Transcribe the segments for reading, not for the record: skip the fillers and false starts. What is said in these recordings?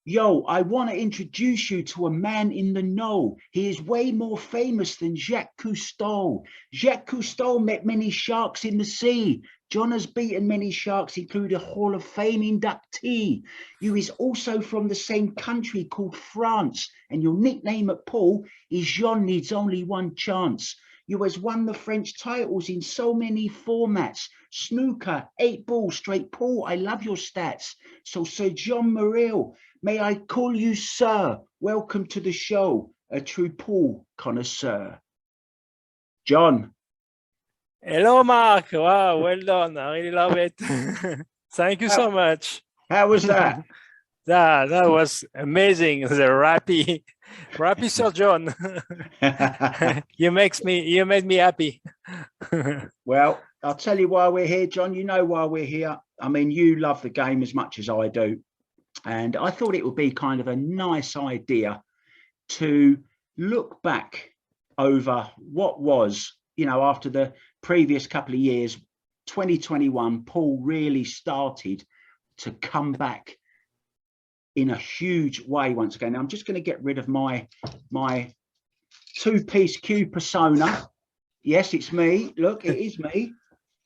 Yo, I want to introduce you to a man in the know. He is way more famous than Jacques Cousteau. Jacques Cousteau met many sharks in the sea. John has beaten many sharks, including a Hall of Fame inductee. You is also from the same country called France, and your nickname at pool is Jean needs only one chance. You has won the French titles in so many formats. Snooker, 8 ball, straight pool. I love your stats. So Sir John Morrill, may I call you sir? Welcome to the show, a true pool connoisseur. John. Hello, Mark. Wow, well done. I really love it. Thank you so much. How was that? That was amazing. The rappy Sir John. you made me happy. Well, I'll tell you why we're here, John. You know why we're here. I mean, you love the game as much as I do. And I thought it would be kind of a nice idea to look back over what was, you know, after the previous couple of years, 2021, pool really started to come back in a huge way once again. Now, I'm just going to get rid of my two-piece cue persona. Yes, it's me. Look, it is me.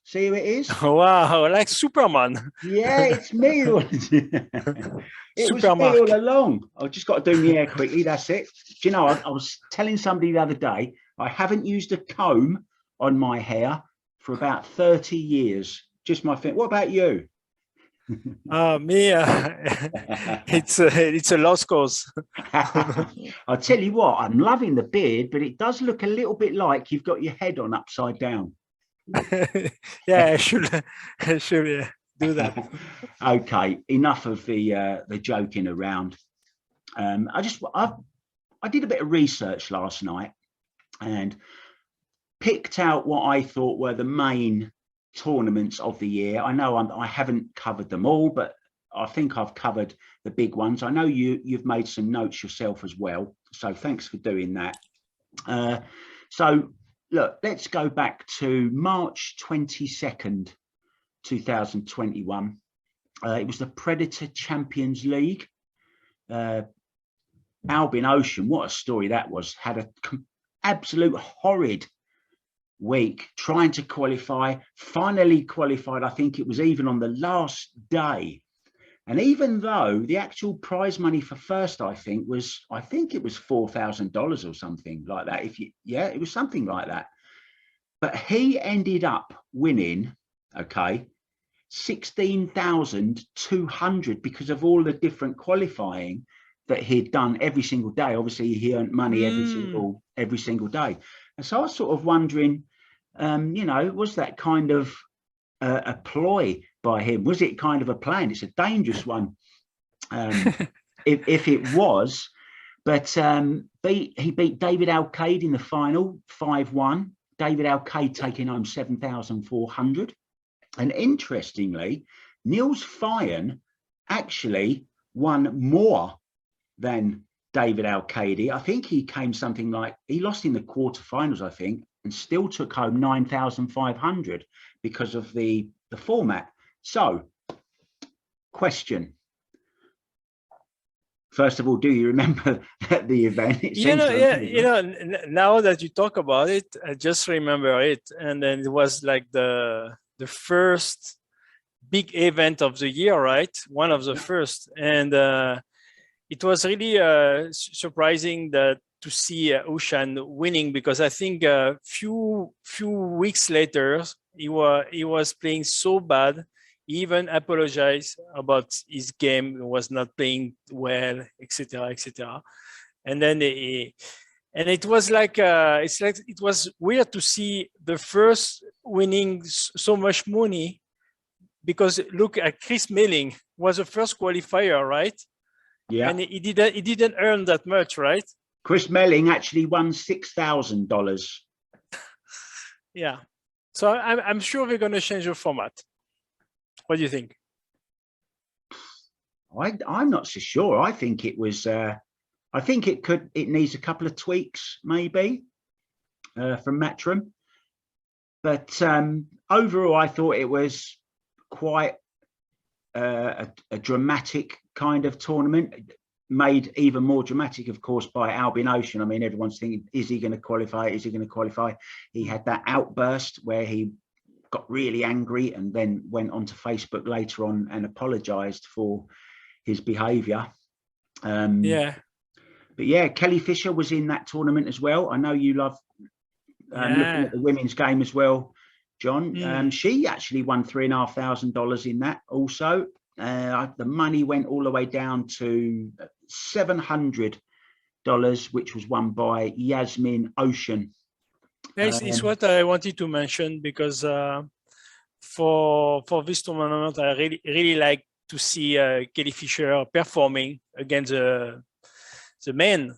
See who it is? Wow, like Superman. Yeah, it's me. It was me all along. I've just got to do my hair quickly. That's it. Do you know, I was telling somebody the other day, I haven't used a comb on my hair for about 30 years. Just my thing. What about you? Me, it's a lost cause. I'll tell you what, I'm loving the beard, but it does look a little bit like you've got your head on upside down. Yeah, I should do that. Okay, enough of the joking around. I did a bit of research last night and picked out what I thought were the main tournaments of the year. I know I haven't covered them all, but I think I've covered the big ones. I know you've made some notes yourself as well, so thanks for doing that. So look, let's go back to March 22nd, 2021. It was the Predator Champions League. Albin Ocean, what a story that was, had an absolute horrid week trying to qualify, finally qualified. I think it was even on the last day. And even though the actual prize money for first, I think it was $4,000 or something like that. It was something like that. But he ended up winning, okay, 16,200 because of all the different qualifying that he'd done every single day. Obviously, he earned money every single day. And so I was sort of wondering, you know, was that kind of a ploy by him? Was it kind of a plan? It's a dangerous one, if it was. But he beat David Alcade in the final, 5-1. David Alcade taking home 7,400. And interestingly, Niels Feijen actually won more than David Alcade. I think he came something like, he lost in the quarterfinals, I think, and still took home 9,500 because of the format. So, question. First of all, do you remember the event? Now that you talk about it, I just remember it. And then it was like the first big event of the year, right? One of the first. And it was really surprising to see Ocean winning, because I think a few weeks later, he was playing so bad. He even apologized about his game. He was not playing well, etc., etc. And then it was like it was weird to see the first winning so much money, because look at Chris Melling was the first qualifier, right? Yeah. And he didn't earn that much, right? Chris Melling actually won $6,000. Yeah. So I'm sure they're going to change the format. What do you think? I'm not so sure. I think it was. I think it needs a couple of tweaks, maybe, from Matchroom. But overall, I thought it was quite a dramatic kind of tournament. made even more dramatic, of course, by Albin Ocean. I mean, everyone's thinking, is he going to qualify? Is he going to qualify? He had that outburst where he got really angry and then went onto Facebook later on and apologized for his behavior. Yeah. But yeah, Kelly Fisher was in that tournament as well. I know you love looking at the women's game as well, John. She actually won $3,500 in that also. The money went all the way down to $700, which was won by Yasmin Ocean. It's what I wanted to mention, because for this tournament, I really like to see Kelly Fisher performing against the men,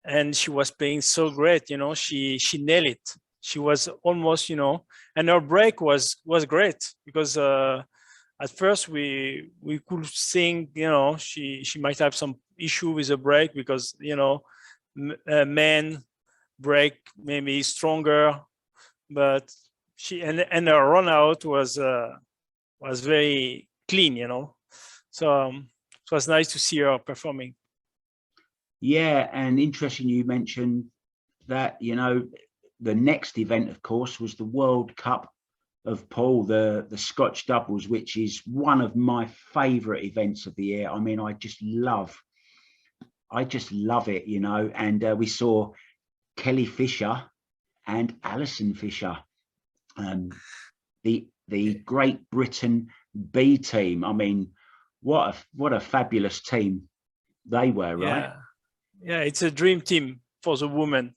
and she was playing so great. You know, she nailed it. She was almost, you know, and her break was great, because at first we could think, you know, she might have some issue with the break, because, you know, men break maybe stronger, but she and her run out was very clean, you know. So it was nice to see her performing. Yeah, and interesting you mentioned that, you know, the next event, of course, was the World Cup of Pool, the Scotch doubles, which is one of my favorite events of the year. I mean, I just love it, you know. And we saw Kelly Fisher and Alison Fisher, the Great Britain B team. I mean, what a fabulous team they were, right? Yeah, it's a dream team for the women.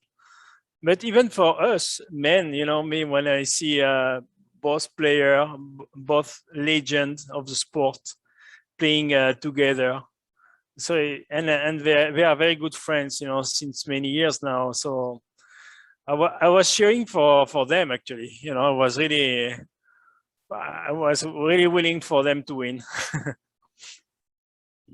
But even for us men, you know, me, when I see both player, both legends of the sport playing together. So and they are very good friends, you know, since many years now. So I was cheering for them, actually. You know, I was really willing for them to win.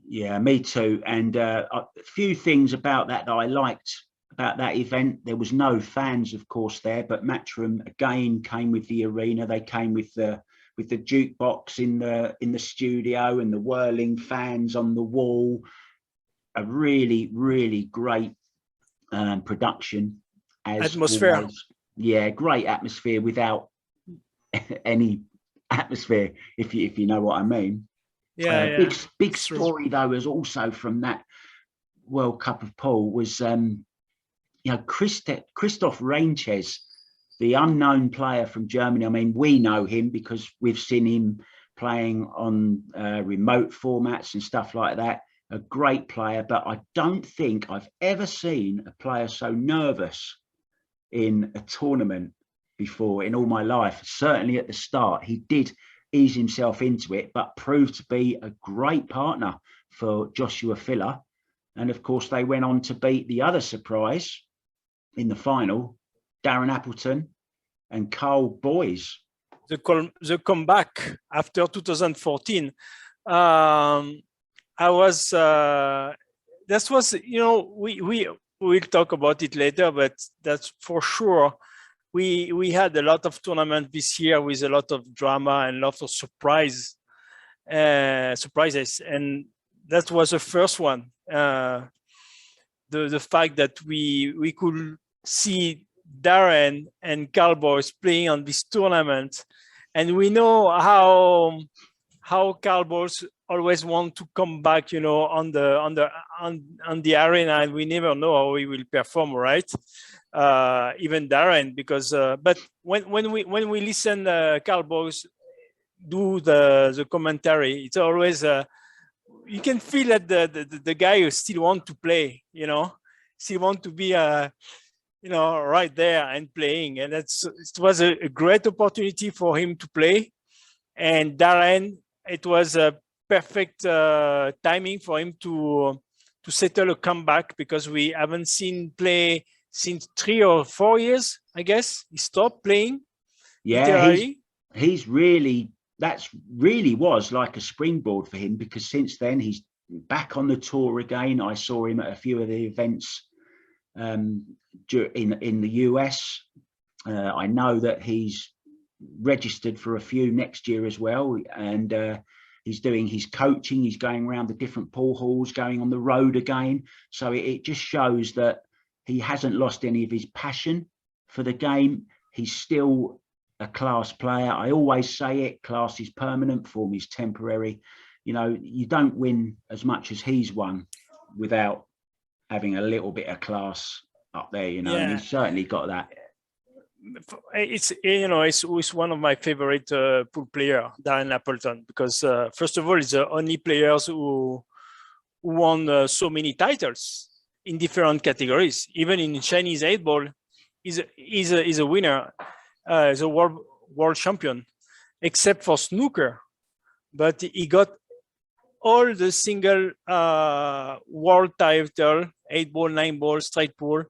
Yeah, me too. And a few things about that I liked about that event. There was no fans, of course, there, but Matchroom again came with the arena. They came with the jukebox in the studio and the whirling fans on the wall. A really, really great production. Atmosphere. Always. Yeah, great atmosphere without any atmosphere, if you know what I mean. Yeah, big story though is also from that World Cup of Pool was you know, Christoph Reinches, the unknown player from Germany. I mean, we know him because we've seen him playing on remote formats and stuff like that. A great player, but I don't think I've ever seen a player so nervous in a tournament before in all my life. Certainly at the start, he did ease himself into it, but proved to be a great partner for Joshua Filler. And of course, they went on to beat the other surprise in the final, Darren Appleton and Carl Boys. The comeback after 2014. I was that was, you know, we'll talk about it later, but that's for sure. We had a lot of tournament this year with a lot of drama and a lot of surprises, and that was the first one. The fact that we could see Darren and Carl Boys playing on this tournament, and we know how Carl Boys always want to come back, you know, on the arena, and we never know how he will perform, right? Even Darren, because but when we listen Carl Boys do the commentary, it's always you can feel that the guy who still want to play, you know, still want to be you know, right there and playing, and it was a great opportunity for him to play. And Darren, it was a perfect timing for him to settle a comeback, because we haven't seen play since 3 or 4 years, I guess. He stopped playing. Yeah, he's really, that's really was like a springboard for him, because since then he's back on the tour again. I saw him at a few of the events in the US. I know that he's registered for a few next year as well, and He's doing his coaching. He's going around the different pool halls, going on the road again. So it just shows that he hasn't lost any of his passion for the game. He's still a class player. I always say it, class is permanent, form is temporary. You know, you don't win as much as he's won without having a little bit of class up there, you know, and he's certainly got that. It's, you know, it's one of my favorite pool player, Darren Appleton, because first of all, he's the only players who won so many titles in different categories. Even in Chinese 8-ball, he's a winner, he's a world champion, except for snooker. But he got all the single world title, 8-ball, 9-ball, straight pool,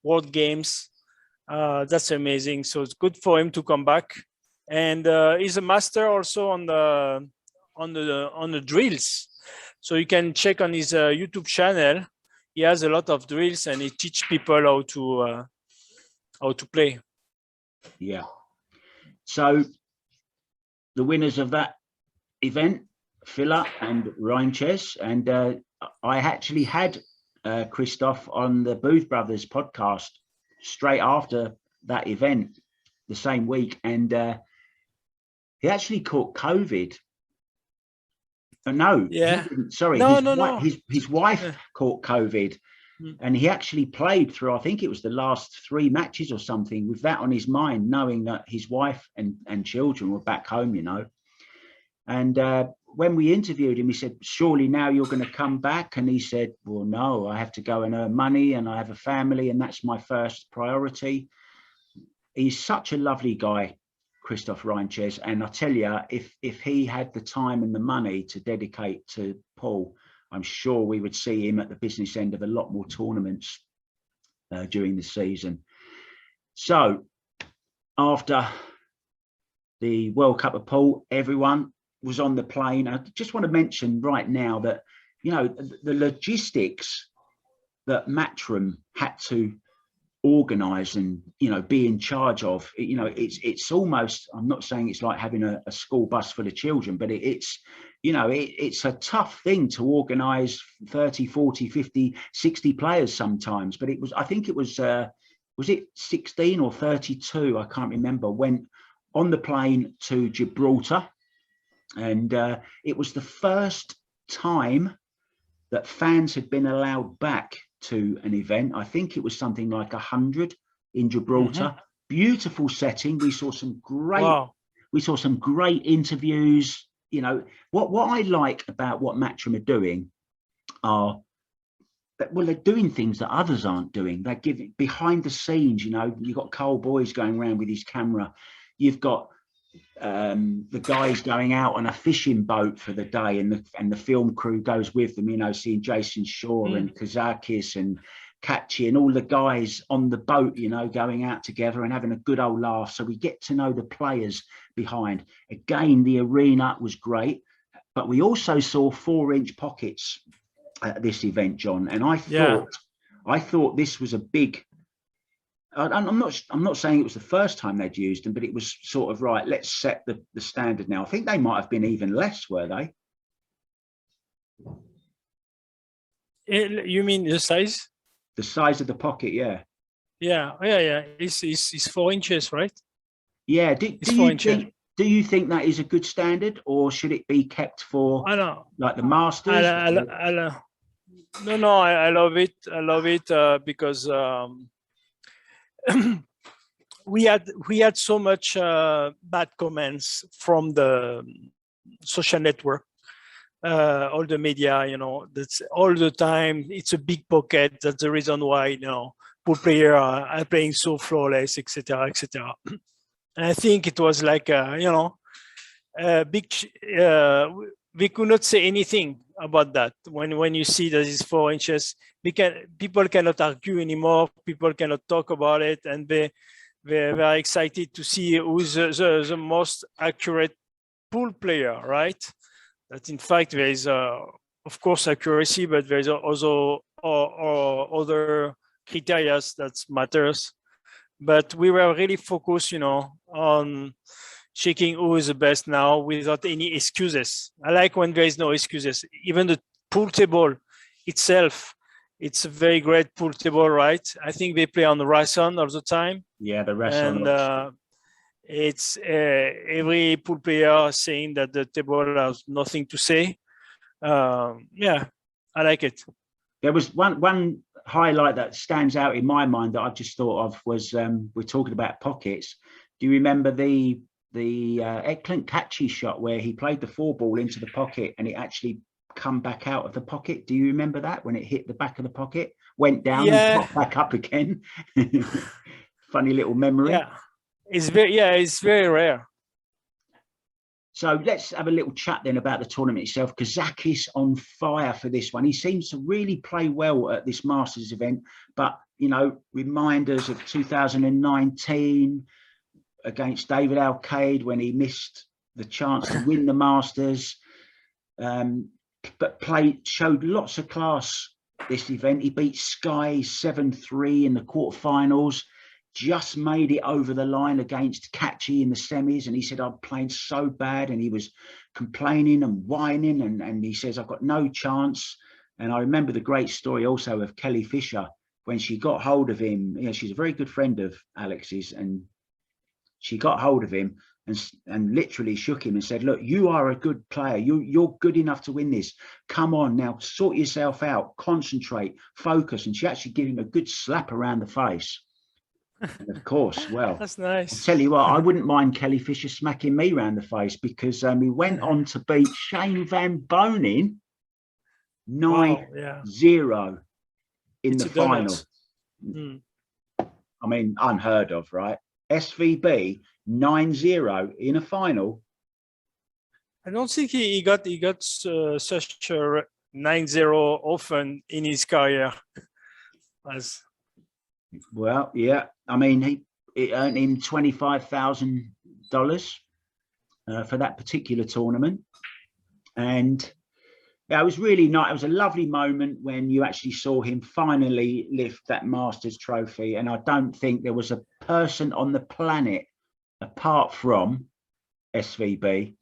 world games. That's amazing. So it's good for him to come back. And he's a master also on the drills. So you can check on his YouTube channel. He has a lot of drills and he teach people how to play. Yeah. So the winners of that event, Fila and Reinches, and I actually had Christoph on the Booth Brothers podcast straight after that event the same week, and he actually caught COVID. No, yeah, sorry, his wife caught COVID, and he actually played through, I think it was the last 3 matches or something, with that on his mind, knowing that his wife and children were back home, you know. And when we interviewed him, he said, surely now you're going to come back? And he said, well, no, I have to go and earn money and I have a family and that's my first priority. He's such a lovely guy, Christoph Reinches. And I tell you, if he had the time and the money to dedicate to Paul, I'm sure we would see him at the business end of a lot more tournaments during the season. So after the World Cup of Pool, everyone was on the plane. I just want to mention right now that, you know, the logistics that Matchroom had to organize and, you know, be in charge of, you know, it's almost, I'm not saying it's like having a school bus full of children, but it's, you know, it's a tough thing to organize 30, 40, 50, 60 players sometimes. But it was, I think it was it 16 or 32? I can't remember, went on the plane to Gibraltar. And it was the first time that fans had been allowed back to an event. I think it was something like 100 in Gibraltar. Beautiful setting. We saw some great interviews. You know, what I like about what Matchroom are doing are that, well, they're doing things that others aren't doing. They give it behind the scenes. You know, you've got Cole Boyes going around with his camera. You've got the guys going out on a fishing boat for the day, and the film crew goes with them, you know, seeing Jason Shaw and Kazakis and Kachi and all the guys on the boat, you know, going out together and having a good old laugh. So we get to know the players behind. Again, the arena was great, but we also saw 4-inch pockets at this event, John, and I thought this was a big, I'm not saying it was the first time they'd used them, but it was sort of, right, let's set the standard now. I think they might have been even less, were they? You mean the size? The size of the pocket, yeah. Yeah. It's 4 inches, right? Yeah. Do you think that is a good standard, or should it be kept for, I know, like the Masters? No, I love it. I love it because we had so much bad comments from the social network, all the media, you know, that's all the time. It's a big pocket. That's the reason why, you know, pool players are playing so flawless, etc., etc. And I think it was like, you know, big. We could not say anything about that. When you see that it's 4 inches, people cannot argue anymore. People cannot talk about it, and they're very excited to see who's the most accurate pool player, right? That in fact there is, of course, accuracy, but there is also other criteria that matters. But we were really focused, you know, on, checking who is the best now without any excuses. I like when there is no excuses. Even the pool table itself, it's a very great pool table, right? I think they play on the Rason all the time. Yeah, the rest on. And it's every pool player saying that the table has nothing to say. Yeah, I like it. There was one highlight that stands out in my mind that I just thought of was we're talking about pockets. Do you remember the excellent catchy shot where he played the 4-ball into the pocket and it actually come back out of the pocket? Do you remember that when it hit the back of the pocket, went down and popped back up again? Funny little memory. Yeah, it's very rare. So let's have a little chat then about the tournament itself. Kazakis on fire for this one. He seems to really play well at this Masters event, but, you know, reminders of 2019 against David Alcaide when he missed the chance to win the Masters, but showed lots of class this event. He beat Sky 7-3 in the quarterfinals. Just made it over the line against Catchy in the semis, and he said, I'm playing so bad, and he was complaining and whining, and he says, I've got no chance. And I remember the great story also of Kelly Fisher when she got hold of him. You know, she's a very good friend of Alex's, and she got hold of him and literally shook him and said, look, you are a good player, you're good enough to win this, come on now, sort yourself out, concentrate, focus. And she actually gave him a good slap around the face. And of course, well, that's nice. I'll tell you what, I wouldn't mind Kelly Fisher smacking me round the face, because he went on to beat Shane Van Bonen 9-0 in the final. I mean, unheard of, right? SVB 9-0 in a final. I don't think he got such a 9-0 often in his career. Well, yeah. I mean, it earned him $25,000 for that particular tournament, and yeah, it was really nice. It was a lovely moment when you actually saw him finally lift that Masters trophy. And I don't think there was a person on the planet, apart from SVB,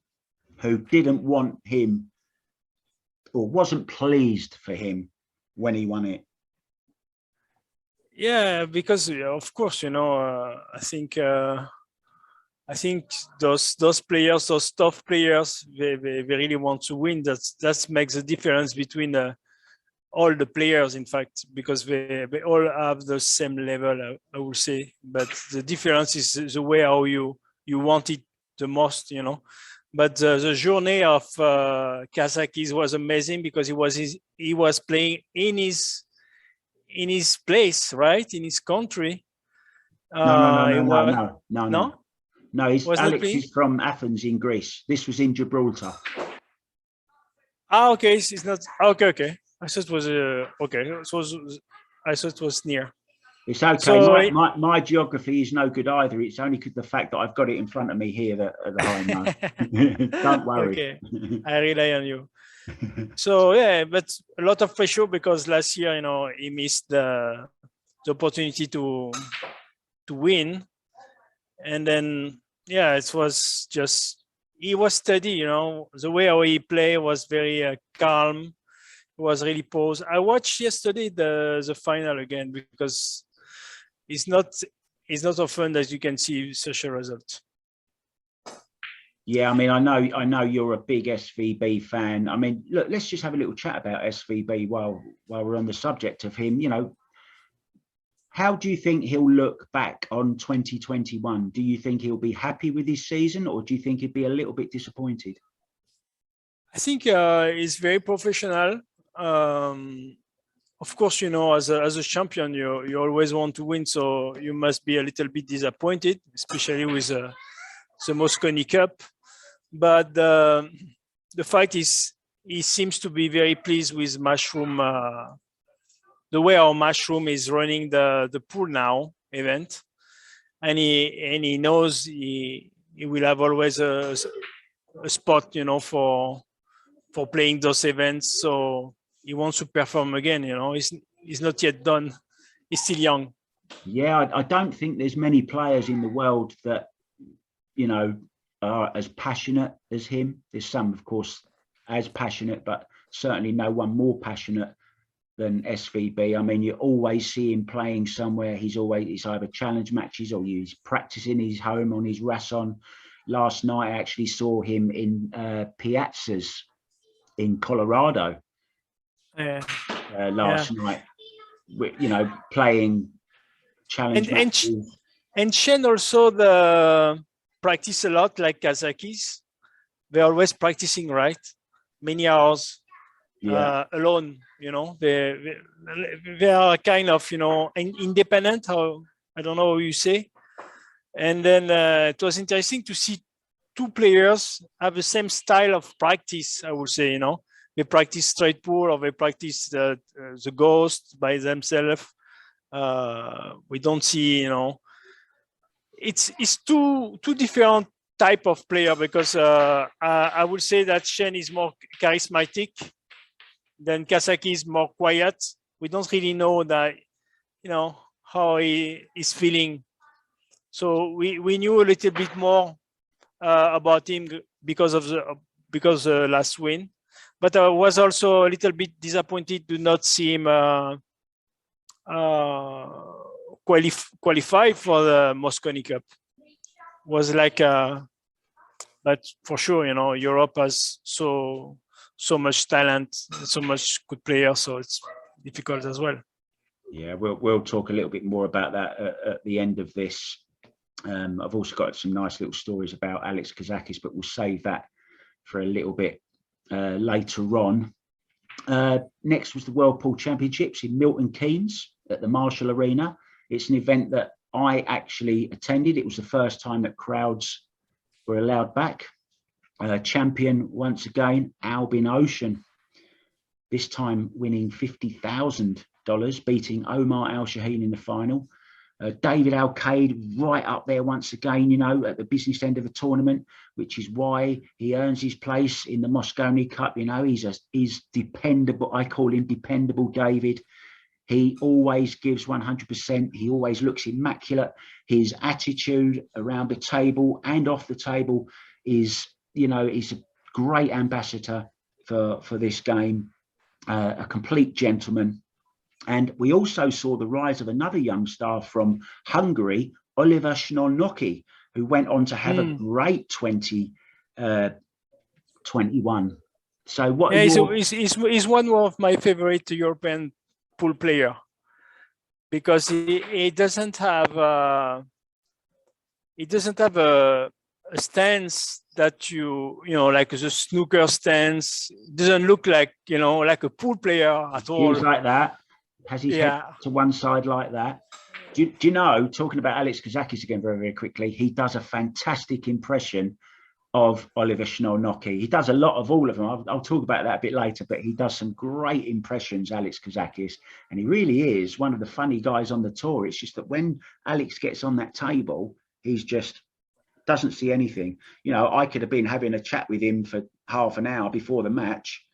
who didn't want him or wasn't pleased for him when he won it. Yeah, because of course, you know, I think those players, those tough players, they really want to win. That makes a difference between all the players, in fact, because they all have the same level, I would say. But the difference is the way how you want it the most, you know. But the journey of Kazakis was amazing, because he was playing in his place, right, in his country. No. Alex is from Athens in Greece. This was in Gibraltar. Okay, it's not okay. I thought it was okay. I thought it was near. It's okay. So my geography is no good either. It's only the fact that I've got it in front of me here that I know. Don't worry. Okay, I rely on you. So yeah, but a lot of pressure, because last year, you know, he missed the opportunity to win, and then yeah, it was just, he was steady, you know. The way how he played was very calm. It was really posed. I watched yesterday the final again, because it's not often that you can see such a result. Yeah, I mean, I know you're a big SVB fan. I mean, look, let's just have a little chat about SVB while we're on the subject of him. You know, how do you think he'll look back on 2021? Do you think he'll be happy with his season, or do you think he'd be a little bit disappointed? I think he's very professional. Of course, you know, as a champion, you always want to win, so you must be a little bit disappointed, especially with the Mosconi Cup. But the fact is, he seems to be very pleased with Mushroom, the way our Mushroom is running the pool now event, and he knows he will have always a spot, you know, for playing those events. So he wants to perform again. You know, he's not yet done. He's still young. Yeah, I don't think there's many players in the world that, you know, are as passionate as him. There's some, of course, as passionate, but certainly no one more passionate than SVB. I mean, you always see him playing somewhere. It's either challenge matches or he's practicing his home on his Rasson. Last night, I actually saw him in Piazzas in Colorado. Last night, you know, playing challenge matches. And Shen also practice a lot, like Kazakis. They're always practicing, right? Many hours alone. You know, they are kind of, you know, independent. How, I don't know how you say. And then it was interesting to see two players have the same style of practice. I would say, you know, they practice straight pool or they practice the ghost by themselves. We don't see, you know, it's two different type of player, because I would say that Shen is more charismatic, then Kazaki is more quiet. We don't really know that, you know, how he is feeling. So we knew a little bit more about him because the last win, but I was also a little bit disappointed to not see him qualify for the Mosconi Cup. Was like, but for sure, you know, Europe has so much talent, so much good players, so it's difficult as well. Yeah, we'll talk a little bit more about that at the end of this. I've also got some nice little stories about Alex Kazakis, but we'll save that for a little bit later on. Next was the World Pool Championships in Milton Keynes at the Marshall Arena. It's an event that I actually attended. It was the first time that crowds were allowed back. Champion once again, Albin Ocean, this time winning $50,000, beating Omar Al Shaheen in the final. David Al-Qaid right up there once again, you know, at the business end of the tournament, which is why he earns his place in the Mosconi Cup. You know, he's dependable. I call him Dependable David. He always gives 100%. He always looks immaculate. His attitude around the table and off the table is, you know, he's a great ambassador for this game, a complete gentleman. And we also saw the rise of another young star from Hungary, Oliver Schnaki, who went on to have a great 2021. So what? Yeah, he's one of my favorite European pool player, because he doesn't have a stance that you know, like the snooker stance. It doesn't look like, you know, like a pool player at all. He's like that. Has his head to one side like that. Do you know, talking about Alex Kazakis again very, very quickly, he does a fantastic impression of Oliver Schnaki. He does a lot of all of them. I'll talk about that a bit later, but he does some great impressions, Alex Kazakis, and he really is one of the funny guys on the tour. It's just that when Alex gets on that table, he's just doesn't see anything. You know, I could have been having a chat with him for half an hour before the match.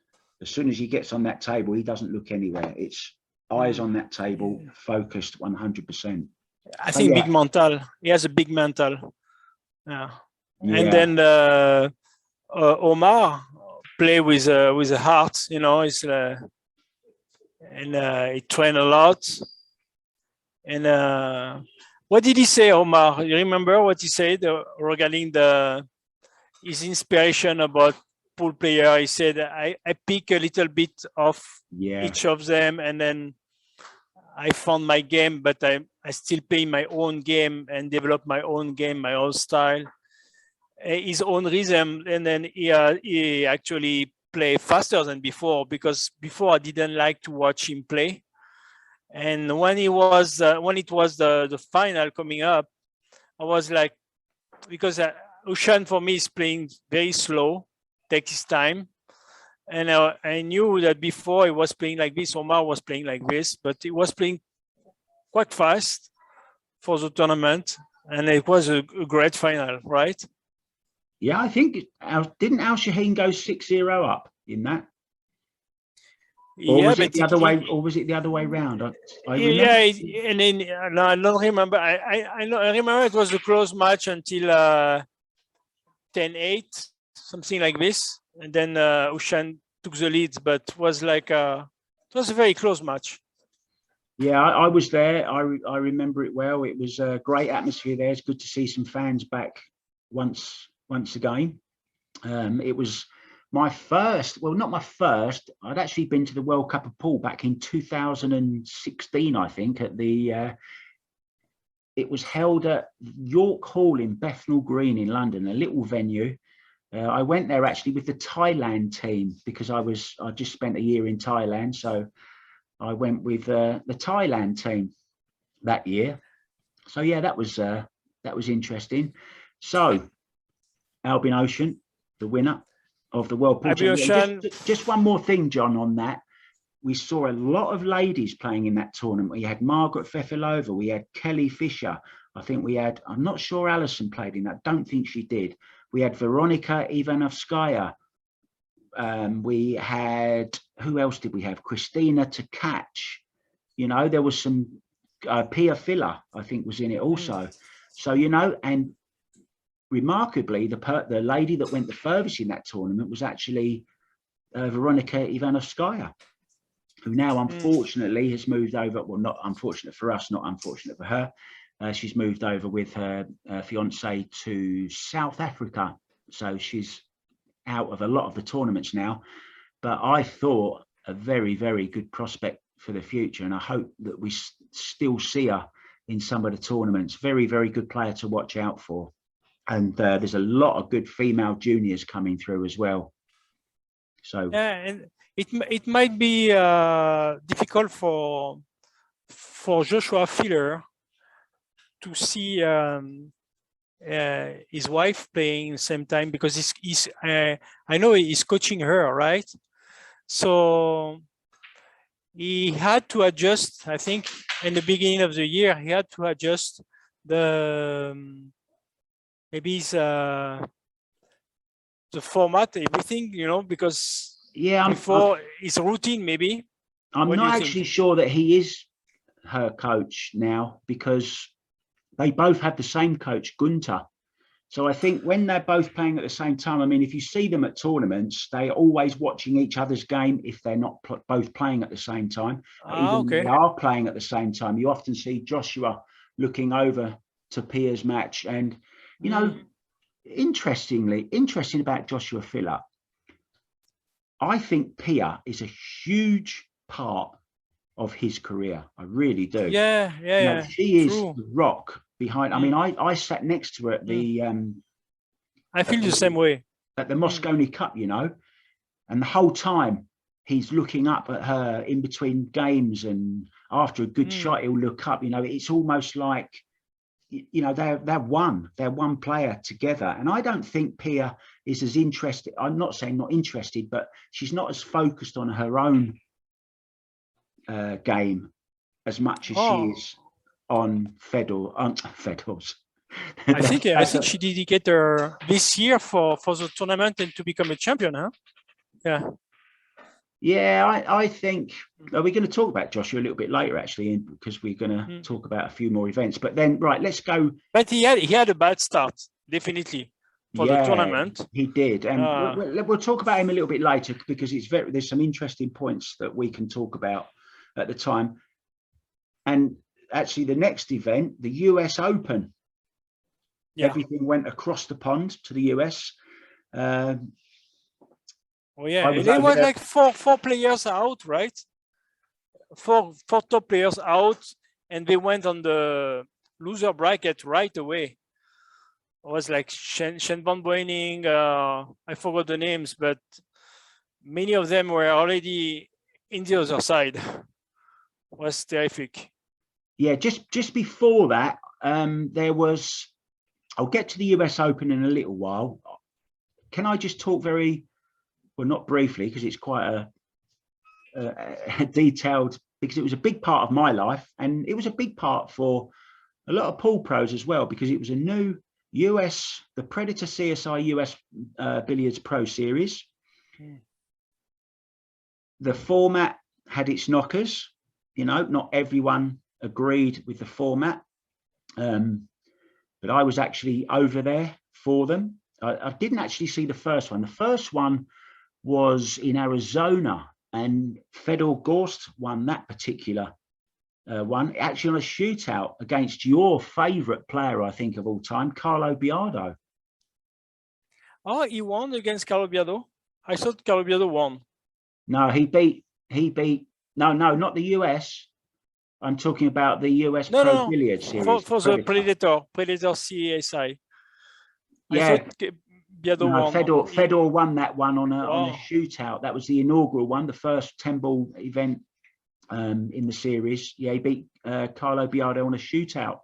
As soon as he gets on that table, he doesn't look anywhere. It's eyes on that table, focused 100%. I think big mental. He has a big mental. Yeah. And then Omar play with a heart. You know, he train a lot. And what did he say, Omar? You remember what he said regarding his inspiration about pool player? He said, I pick a little bit of each of them, and then I found my game, but I still play my own game and develop my own game, my own style, his own rhythm. And then he actually play faster than before, because before I didn't like to watch him play. And when it was the final coming up, I was like, because Ushan for me is playing very slow, takes his time. And I knew that before he was playing like this, Omar was playing like this, but he was playing quite fast for the tournament. And it was a great final, right? Yeah, I think, didn't Al Shaheen go 6-0 up in that? Or was it the other way? Or was it the other way round? I and then no, I don't remember. I remember it was a close match until 10-8, something like this. And then Ushan took the lead, but was like it was a very close match. Yeah, I was there. I remember it well. It was a great atmosphere there. It's good to see some fans back once again. It was my first, well, not my first. I'd actually been to the World Cup of Pool back in 2016, I think, at the. It was held at York Hall in Bethnal Green in London, a little venue. I went there actually with the Thailand team because I just spent a year in Thailand, so I went with the Thailand team that year. So yeah, that was interesting. So Albin Ocean, the winner of the World Pool Championship. Just one more thing, John, on that. We saw a lot of ladies playing in that tournament. We had Margaret Fefilova, we had Kelly Fisher. I think we had, I'm not sure Alison played in that. Don't think she did. We had Veronika Ivanovskaya. We had, who else did we have? Christina Tkach. You know, there was some, Pia Filler, I think, was in it also. So, you know, and remarkably, the lady that went the furthest in that tournament was actually Veronika Ivanovskaya, who now unfortunately has moved over. Well, not unfortunate for us, not unfortunate for her. She's moved over with her fiance to South Africa. So she's out of a lot of the tournaments now. But I thought a very, very good prospect for the future. And I hope that we still see her in some of the tournaments. Very, very good player to watch out for. And there's a lot of good female juniors coming through as well. So yeah, and it might be difficult for Joshua Filler to see his wife playing at the same time, because he's I know he's coaching her, right? So he had to adjust. I think in the beginning of the year he had to adjust the maybe the format, everything, you know, because yeah, before his routine, maybe. I'm not actually sure that he is her coach now, because they both have the same coach, Gunter. So I think when they're both playing at the same time, I mean, if you see them at tournaments, they're always watching each other's game if they're not both playing at the same time. Even when they are playing at the same time, you often see Joshua looking over to Pia's match. And, you know, interesting about Joshua Filler, I think Pia is a huge part of his career. I really do. Yeah. You know, she is the rock behind. I mean, I sat next to her at the I feel the same way at the Moscone Cup, you know, and the whole time he's looking up at her in between games, and after a good shot he'll look up. You know, it's almost like, you know, they're one player together. And I don't think Pia is as interested. I'm not saying not interested, but she's not as focused on her own game as much as she is on Fedor's. I think she dedicated her this year for the tournament and to become a champion, huh? Yeah, I think we're going to talk about Joshua a little bit later, actually, because we're going to talk about a few more events. But then, right, let's go. But he had a bad start, definitely, for the tournament. He did, and we'll talk about him a little bit later, because there's some interesting points that we can talk about at the time. And actually, the next event, the US Open, everything went across the pond to the US. Oh yeah, and it was like four players out, right? Four top players out, and they went on the loser bracket right away. It was like Shen van Boening, I forgot the names, but many of them were already in the other side. It was terrific. Yeah, just before that, there was, I'll get to the US Open in a little while. Can I just talk well, not briefly, because it's quite a detailed, because it was a big part of my life, and it was a big part for a lot of pool pros as well, because it was a new the Predator CSI US Billiards Pro Series. The format had its knockers, you know, not everyone agreed with the format, but I was actually over there for them. I didn't actually see the first one. The first one was in Arizona, and Fedor Gorst won that particular one, actually on a shootout against your favorite player, I think, of all time, Carlo Biardo. Oh, he won against Carlo Biardo? I thought Carlo Biardo won. No, he beat, no, not the US. I'm talking about the US Pro Billiards series. For the Predator CSI. Yeah. I thought Biardo won. Fedor won that one on a shootout. That was the inaugural one, the first 10-ball event in the series. Yeah, he beat Carlo Biardo on a shootout.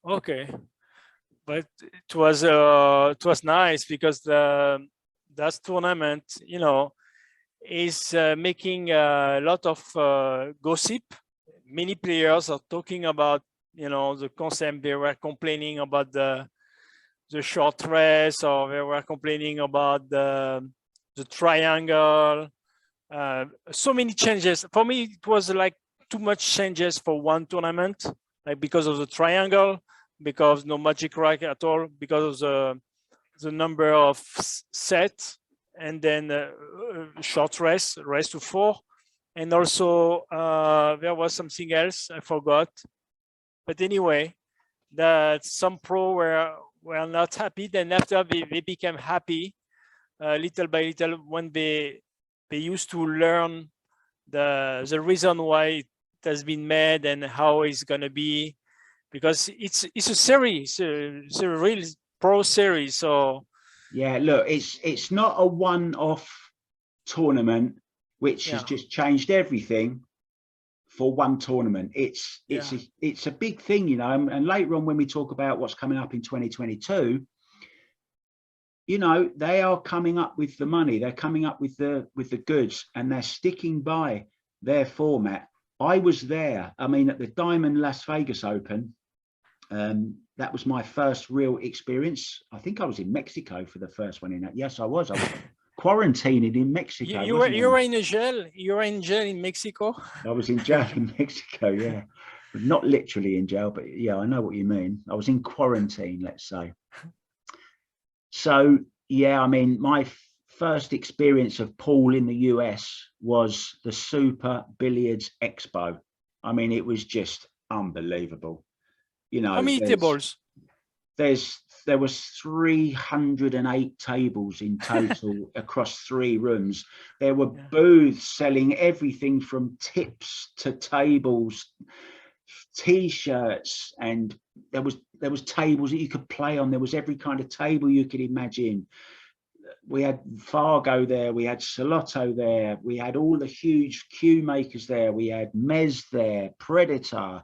Okay, but it was nice because that tournament, you know, is making a lot of gossip. Many players are talking about, you know, the concept. They were complaining about the short race, or they were complaining about the triangle. So many changes. For me, it was like too much changes for one tournament, like because of the triangle, because no magic rack at all, because of the number of sets, and then short race to 4, and also there was something else I forgot. But anyway, that some pro were not happy. Then after they became happy, little by little, when they used to learn the reason why it has been made and how it's gonna be, because it's a series, it's a real pro series. So yeah, look, it's not a one-off tournament which has just changed everything for one tournament. It's a big thing, you know. And later on, when we talk about what's coming up in 2022, you know, they are coming up with the money, they're coming up with the goods, and they're sticking by their format. I was there, I mean, at the Diamond Las Vegas Open. That was my first real experience. I think I was in Mexico for the first one in that. Yes, I was quarantining in Mexico. You were in jail. You were in jail in Mexico. I was in jail in Mexico, yeah. Not literally in jail, but yeah, I know what you mean. I was in quarantine, let's say. So yeah, I mean, my first experience of pool in the US was the Super Billiards Expo. I mean, it was just unbelievable. You know, how many tables? There was 308 tables in total across 3 rooms. There were booths selling everything from tips to tables, T-shirts, and there was tables that you could play on. There was every kind of table you could imagine. We had Fargo there, we had Salotto there, we had all the huge cue makers there, we had Mez there, Predator.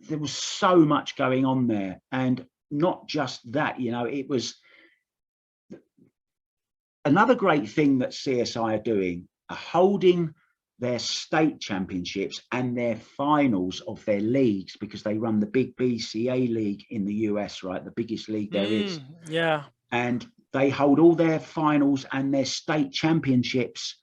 There was so much going on there. And not just that, you know, it was another great thing that CSI are doing, are holding their state championships and their finals of their leagues, because they run the big BCA league in the US, right? The biggest league there is. Yeah. And they hold all their finals and their state championships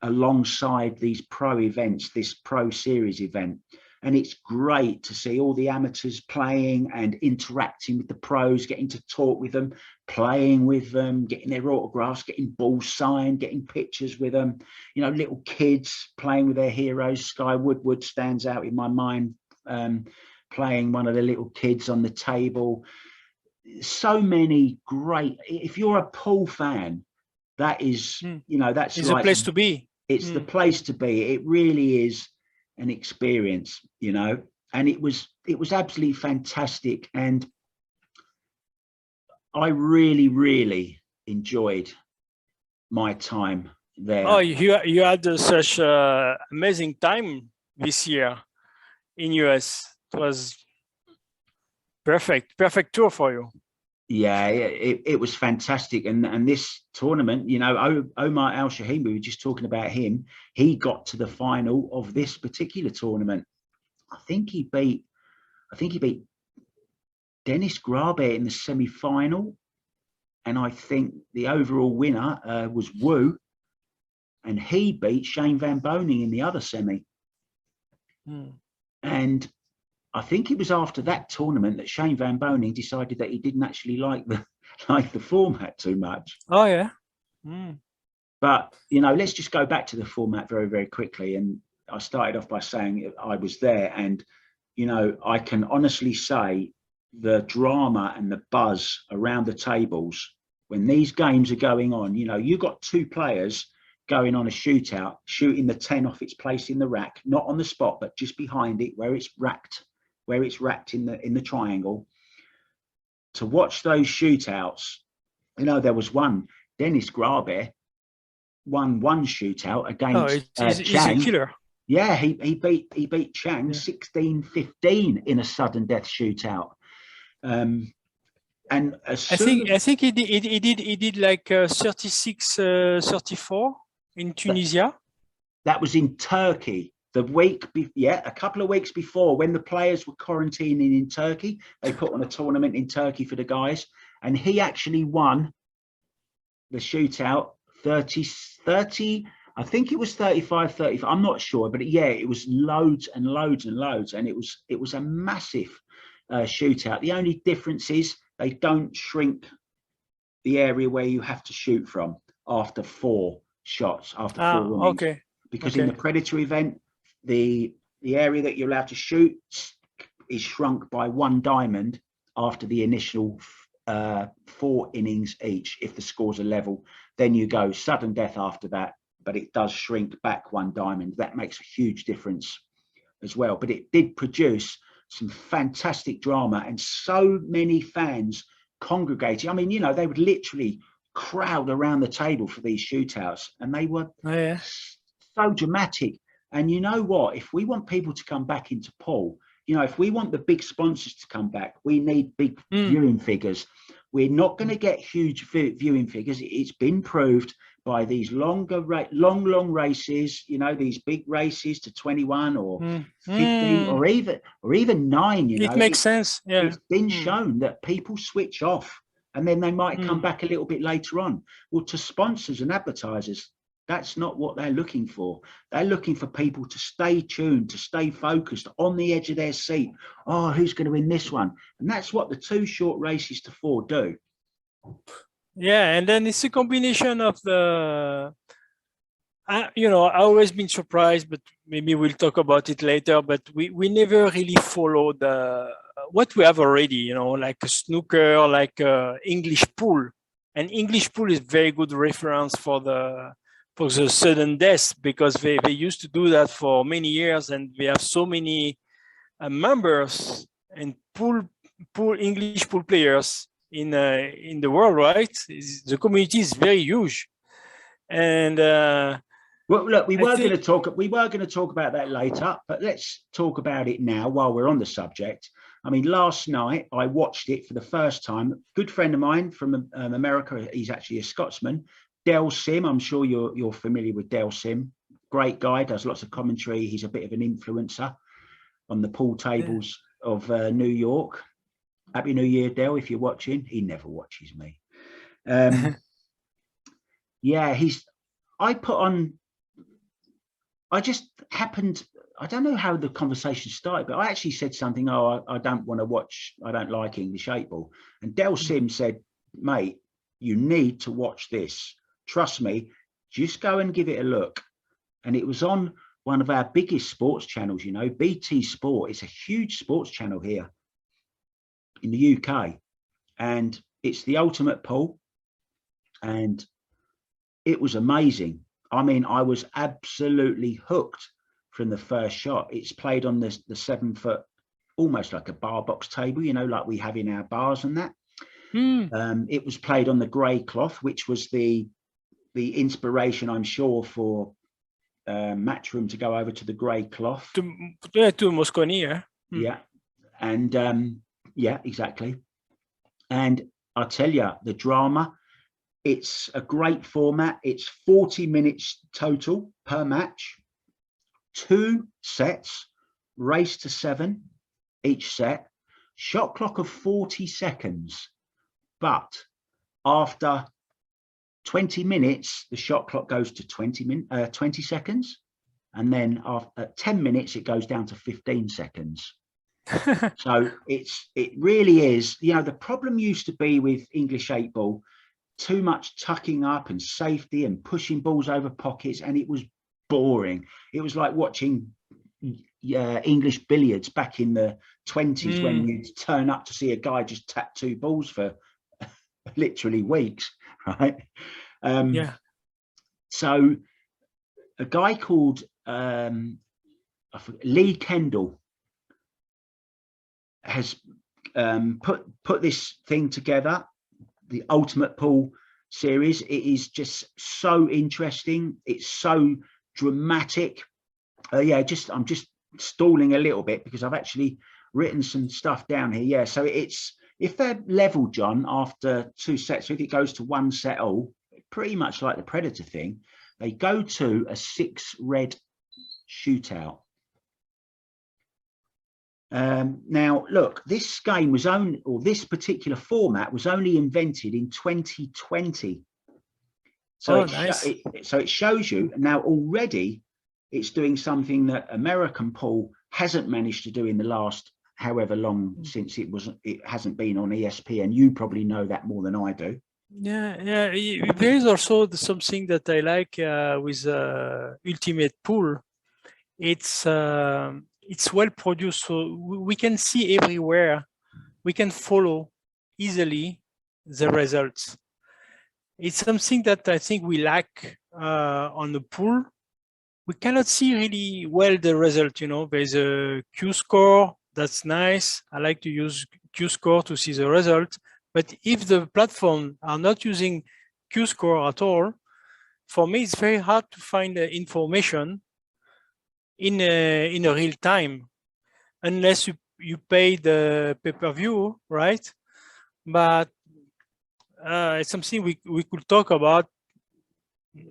alongside these pro events, this pro series event. And it's great to see all the amateurs playing and interacting with the pros, getting to talk with them, playing with them, getting their autographs, getting balls signed, getting pictures with them. You know, little kids playing with their heroes. Sky Woodward stands out in my mind, playing one of the little kids on the table. So many great, if you're a pool fan, that is, you know, that's it's like a place to be. It's the place to be. It really is an experience, you know, and it was absolutely fantastic. And I really enjoyed my time there. Oh, you had such amazing time this year in US. It was perfect tour for you. Yeah, it was fantastic. And this tournament, you know, Omar Al-Shaheen, we were just talking about him. He got to the final of this particular tournament. I think he beat Dennis Grabet in the semi-final. And I think the overall winner was Wu. And he beat Shane Van Boning in the other semi. And I think it was after that tournament that Shane Van Boening decided that he didn't actually like the format too much. Oh yeah. But you know, let's just go back to the format very, very quickly. And I started off by saying I was there, and you know, I can honestly say the drama and the buzz around the tables when these games are going on. You know, you've got two players going on a shootout, shooting the 10 off its place in the rack, not on the spot, but just behind it, where it's racked in the triangle. To watch those shootouts, you know, there was one, Dennis Grabe won one shootout against he's a killer. Yeah, he beat Chang 16-15 in a sudden death shootout. And I think he did like 36-34 in Tunisia. That was in Turkey. A couple of weeks before, when the players were quarantining in Turkey, they put on a tournament in Turkey for the guys, and he actually won the shootout 30. I think it was 35-35. I'm not sure, but yeah, it was loads and loads and loads, and it was a massive shootout. The only difference is they don't shrink the area where you have to shoot from after 4 shots, after 4 innings. Okay. Because in the Predator event, the area that you're allowed to shoot is shrunk by 1 diamond after the initial 4 innings each. If the scores are level, then you go sudden death after that, but it does shrink back 1 diamond. That makes a huge difference as well. But it did produce some fantastic drama, and so many fans congregating. I mean, you know, they would literally crowd around the table for these shootouts, and they were so dramatic. And you know what? If we want people to come back into pool, you know, if we want the big sponsors to come back, we need big viewing figures. We're not going to get huge viewing figures. It's been proved by these long races, you know, these big races to 21 or 15 or even 9, you know. It makes sense. Yeah. It's been shown that people switch off and then they might come back a little bit later on. Well, to sponsors and advertisers, that's not what they're looking for. They're looking for people to stay tuned, to stay focused, on the edge of their seat. Oh, who's going to win this one? And that's what the 2 short races to 4 do. Yeah, and then it's a combination of the, you know, I've always been surprised, but maybe we'll talk about it later, but we never really follow what we have already, you know, like a snooker, like English pool. And English pool is very good reference for the sudden death, because they used to do that for many years, and we have so many members and English pool players in the world, right? The community is very huge. And well, look, we were going to talk about that later, but let's talk about it now while we're on the subject. I mean, last night I watched it for the first time. A good friend of mine from America, he's actually a Scotsman, Del Sim. I'm sure you're familiar with Del Sim. Great guy, does lots of commentary. He's a bit of an influencer on the pool tables of New York. Happy New Year, Del, if you're watching. He never watches me. Yeah, I don't know how the conversation started, but I actually said something, I don't want to watch, I don't like English 8-ball. And Del Sim said, mate, you need to watch this. Trust me, just go and give it a look. And it was on one of our biggest sports channels, you know, BT Sport. It's a huge sports channel here in the UK. And it's the ultimate pool. And it was amazing. I mean, I was absolutely hooked from the first shot. It's played on the 7-foot, almost like a bar box table, you know, like we have in our bars and that. It was played on the grey cloth, which was the inspiration, I'm sure, for Matchroom to go over to the grey cloth. To Mosconi, yeah. Yeah. And yeah, exactly. And I tell you, the drama, it's a great format. It's 40 minutes total per match, 2 sets, race to 7 each set, shot clock of 40 seconds. But after 20 minutes, the shot clock goes to 20 seconds. And then at 10 minutes, it goes down to 15 seconds. So it really is, you know, the problem used to be with English 8-ball, too much tucking up and safety and pushing balls over pockets, and it was boring. It was like watching English billiards back in the 20s when you'd turn up to see a guy just tap 2 balls for literally weeks, right? Yeah. So a guy called Lee Kendall has put this thing together, the Ultimate Pool series. It is just so interesting. It's so dramatic. I'm just stalling a little bit because I've actually written some stuff down here. Yeah, so it's, if they're level, John, after 2 sets, so if it goes to 1 set all, pretty much like the Predator thing, they go to a 6-red shootout. Now, look, this game was only, or this particular format was only invented in 2020. So, nice. So it shows you now already it's doing something that American pool hasn't managed to do in the last however long since it hasn't been on ESPN. You probably know that more than I do. Yeah. There is also something that I like with Ultimate Pool. It's well produced, so we can see everywhere. We can follow easily the results. It's something that I think we lack on the pool. We cannot see really well the result. You know, there's a Q score. That's nice. I like to use Q score to see the result. But if the platform are not using Q score at all, for me, it's very hard to find the information in a real time, unless you pay the pay-per-view, right? But it's something we could talk about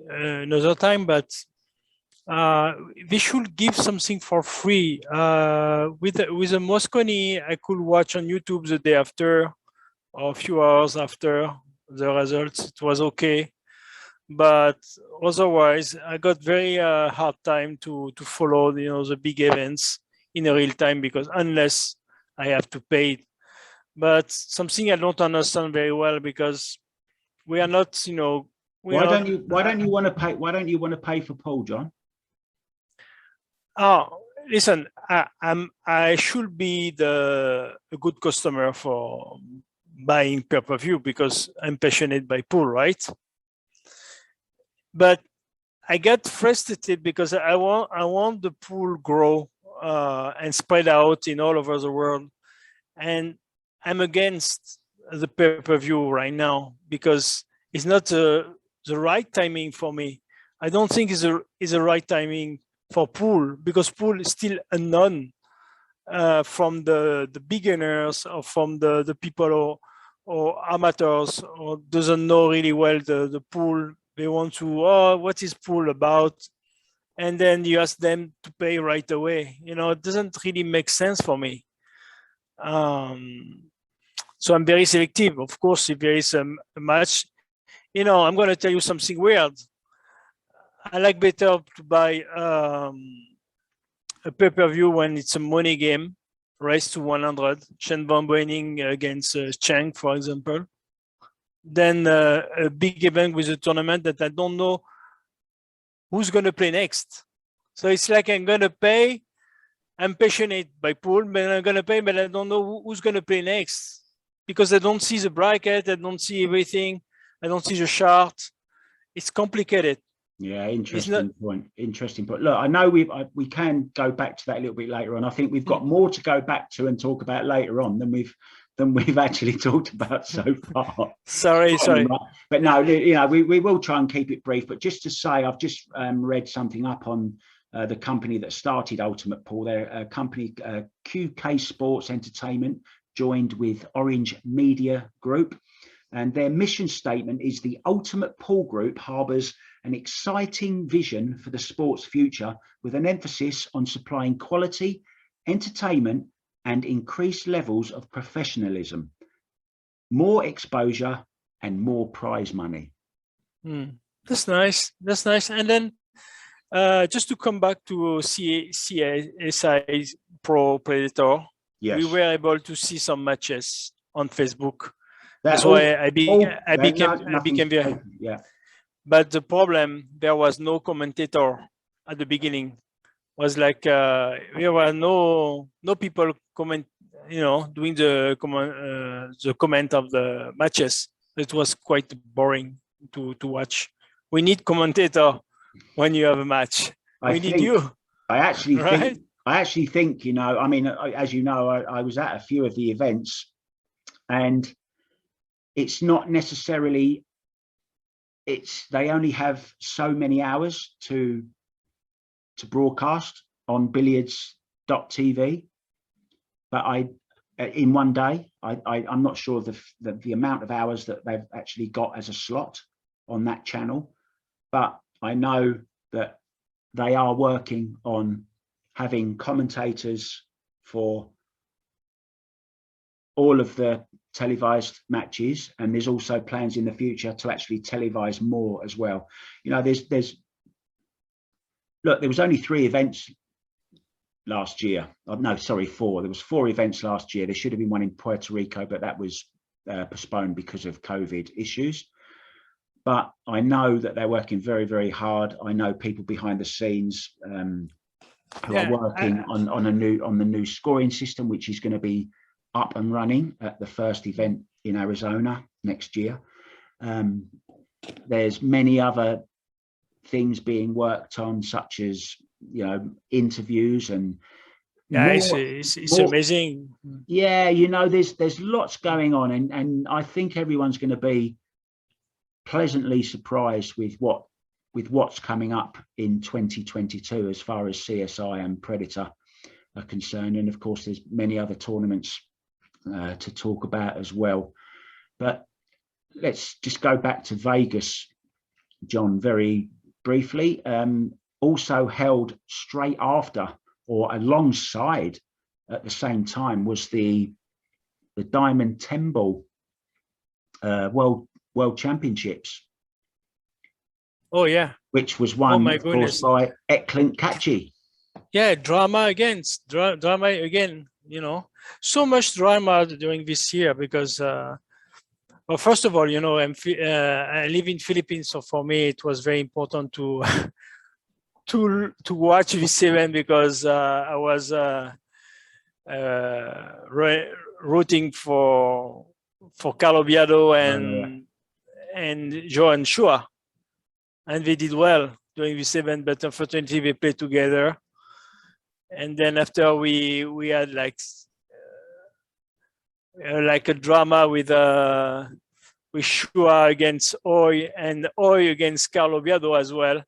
another time. But they should give something for free. With the Mosconi, I could watch on YouTube the day after, or a few hours after the results. It was okay. But otherwise, I got very hard time to follow, you know, the big events in a real time, because unless I have to pay it. But something I don't understand very well, because we are not, you know, why don't you want to pay? Why don't you want to pay for pool, John? Oh, listen, I should be a good customer for buying pay-per-view because I'm passionate by pool, right? But I get frustrated because I want the pool grow and spread out in all over the world, and I'm against the pay-per-view right now because it's not the right timing for me. I don't think it's the right timing for pool, because pool is still unknown from the beginners, or from the people or amateurs, or doesn't know really well the pool. They want to, oh, what is pool about? And then you ask them to pay right away. You know, it doesn't really make sense for me. So I'm very selective. Of course, if there is a match, you know, I'm going to tell you something weird. I like better to buy a pay-per-view when it's a money game, race to 100, Shen Van Boening against Chang, for example, than a big event with a tournament that I don't know who's going to play next. So it's like I'm going to pay. I'm passionate by pool, but I'm going to pay, but I don't know who's going to play next, because I don't see the bracket, I don't see everything, I don't see the chart. It's complicated. Yeah, interesting point. Interesting point. Look, I know we can go back to that a little bit later on. I think we've got more to go back to and talk about later on than we've actually talked about so far. Sorry. But no, you know, we will try and keep it brief. But just to say, I've just read something up on the company that started Ultimate Pool. They're a company, QK Sports Entertainment, joined with Orange Media Group. And their mission statement is: the Ultimate Pool Group harbours an exciting vision for the sport's future, with an emphasis on supplying quality, entertainment, and increased levels of professionalism, more exposure, and more prize money. That's nice. That's nice. And then just to come back to CSI Pro Predator, we Yes. were able to see some matches on Facebook. That's why I became very. Yeah. But the problem, there was no commentator at the beginning. Was like there were no people comment, doing the comment of the matches. It was quite boring to watch. We need commentator when you have a match. We need you. I actually right? think, I mean, as you know, I was at a few of the events, and it's not necessarily, they only have so many hours to broadcast on billiards.tv, but in one day, I'm not sure the amount of hours that they've actually got as a slot on that channel, but I know that they are working on having commentators for all of the televised matches, and there's also plans in the future to actually televise more as well. Look, there was only 3 events last year. Oh, no, sorry, 4. There was 4 events last year. There should have been one in Puerto Rico, but that was postponed because of COVID issues. But I know that they're working very, very hard. I know people behind the scenes who are working on the new scoring system, which is going to be up and running at the first event in Arizona next year. There's many other things being worked on, such as interviews and it's amazing. Yeah, there's lots going on, and I think everyone's going to be pleasantly surprised with what's coming up in 2022 as far as CSI and Predator are concerned. And of course, there's many other tournaments to talk about as well. But let's just go back to Vegas, John, very briefly. Also held straight after, or alongside at the same time, was the Diamond 10 Ball World Championships. Oh yeah, which was won, my of course, by Eklund Kachi. Yeah, drama again. So much drama during this year because, well, first of all, I live in Philippines, so for me it was very important to to watch this event because I was rooting for Carlo Biado and Joan Shua, and they did well during this event, but unfortunately they played together. And then after we had like a drama with Shua against Oy and Oy against Carlo Biado as well.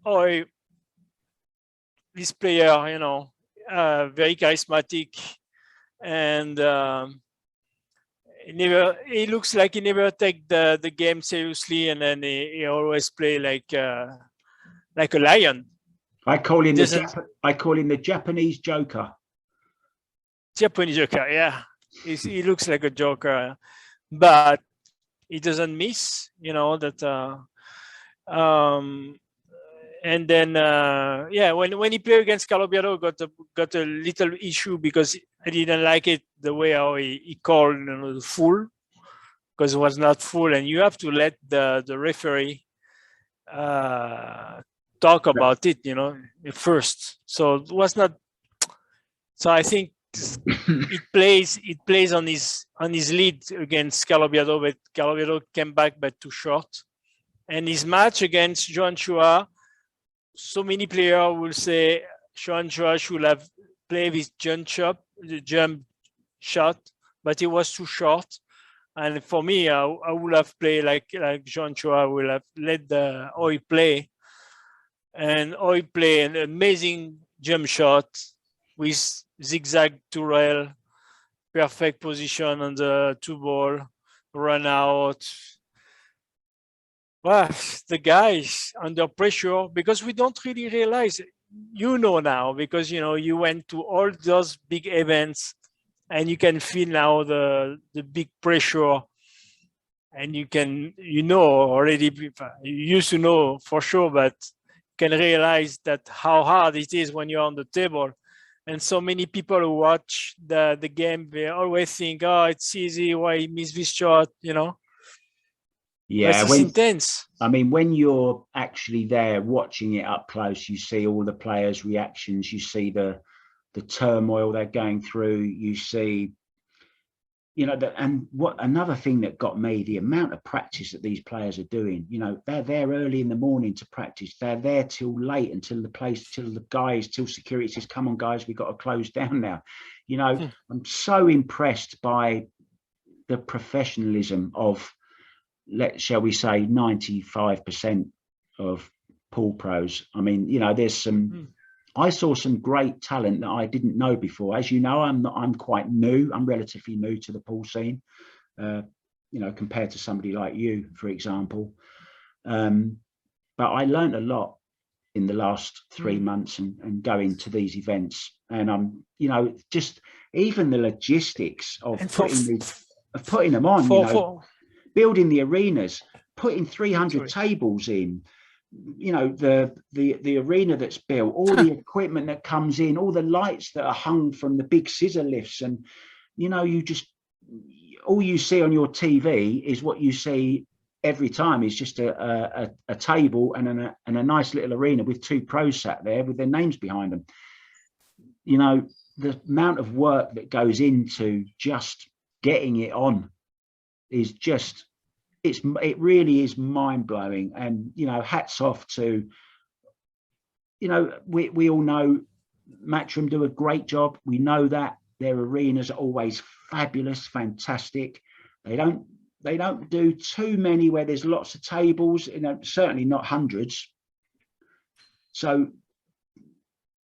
Oy, this player, very charismatic, and he looks like he never take the game seriously, and then he always play like a lion. I call him the Japanese Joker. Japanese Joker, yeah. He looks like a Joker, but he doesn't miss. And then when he played against Carlo Biado, got a little issue because I didn't like it the way how he called the full, because it was not full, and you have to let the referee talk about it, first. So it was not. So I think it plays on his lead against Carlo Biado, but Carlo Biado came back but too short. And his match against Joan Shua, so many players will say Joan Shua should have played with jump shot, but it was too short. And for me, I would have played like Joan Shua. Will have let the Oy play, and Oy play an amazing jump shot with zigzag to rail, perfect position on the 2 ball, run out. Well, the guys under pressure, because we don't really realize, now, because you went to all those big events, and you can feel now the big pressure, and you can already, you used to know for sure, but can realize that how hard it is when you're on the table. And so many people who watch the game, they always think, oh, it's easy, why he missed this shot, you know? Yeah, It's intense. I mean, when you're actually there watching it up close, you see all the players' reactions, you see the turmoil they're going through, you see, you know, and what another thing that got me, the amount of practice that these players are doing. You know, they're there early in the morning to practice. They're there till late, until till security says, come on, guys, we've got to close down now. You know, I'm so impressed by the professionalism of, shall we say, 95% of pool pros. I mean, you know, there's some, I saw some great talent that I didn't know before. As you know, I'm quite new. I'm relatively new to the pool scene, you know, compared to somebody like you, for example. But I learned a lot in the last 3 months and going to these events. And I'm, you know, just even the logistics of putting them on, you know, building the arenas, putting 300 tables in, you know, the arena that's built, all the equipment that comes in, all the lights that are hung from the big scissor lifts. And, you know, you just, all you see on your TV is what you see every time, is just a table and a nice little arena with 2 pros sat there with their names behind them. You know, the amount of work that goes into just getting it on is just, it really is mind-blowing. And, you know, hats off to, you know, we all know Matchroom do a great job. We know that their arenas are always fabulous, fantastic. They don't do too many where there's lots of tables, you know, certainly not hundreds. So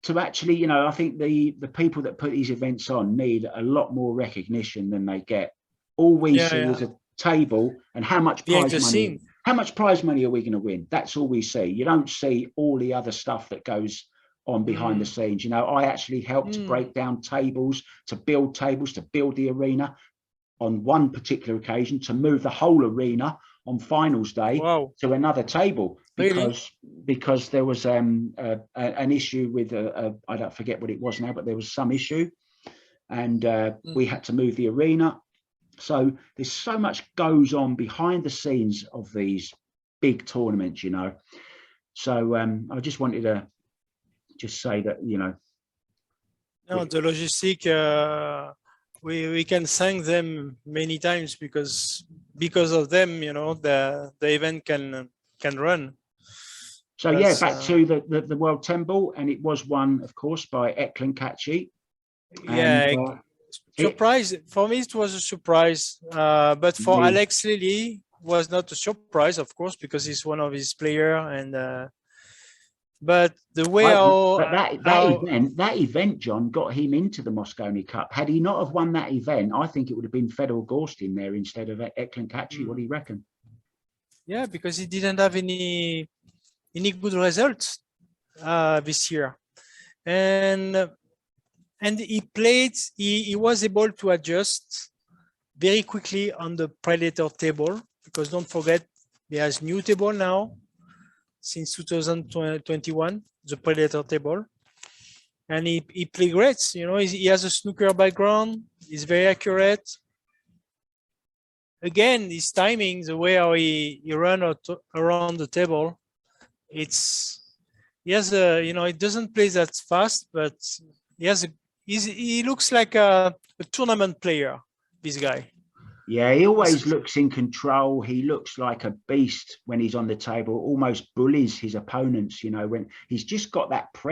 to actually, you know, I think the people that put these events on need a lot more recognition than they get. All we see is a table and how much prize money are we going to win? That's all we see. You don't see all the other stuff that goes on behind the scenes. You know, I actually helped to break down tables, to build the arena on one particular occasion, to move the whole arena on finals day to another table, because there was an issue with I don't forget what it was now, but there was some issue, and we had to move the arena. So there's so much goes on behind the scenes of these big tournaments, you know. So I just wanted to just say that, you know. No, the logistic, we can thank them many times, because of them, you know, the event can run. So yeah, back to the World 10 Ball, and it was won, of course, by Kazakis. Yeah. Surprise for me, it was a surprise, but for Alex Lilly was not a surprise, of course, because he's one of his players. And but the way that event, John, got him into the Mosconi Cup. Had he not have won that event, I think it would have been Fedor Gorstin there instead of Kazakis. What do you reckon? Yeah, because he didn't have any good results this year, and he played, he was able to adjust very quickly on the Predator table, because don't forget, he has new table now since 2021, the Predator table. And he played great, you know, he has a snooker background, he's very accurate. Again, his timing, the way how he ran around the table, he has a, you know, it doesn't play that fast, but he looks like a tournament player, this guy. Yeah, he always looks in control. He looks like a beast when he's on the table, almost bullies his opponents, you know, when he's just got that pressure.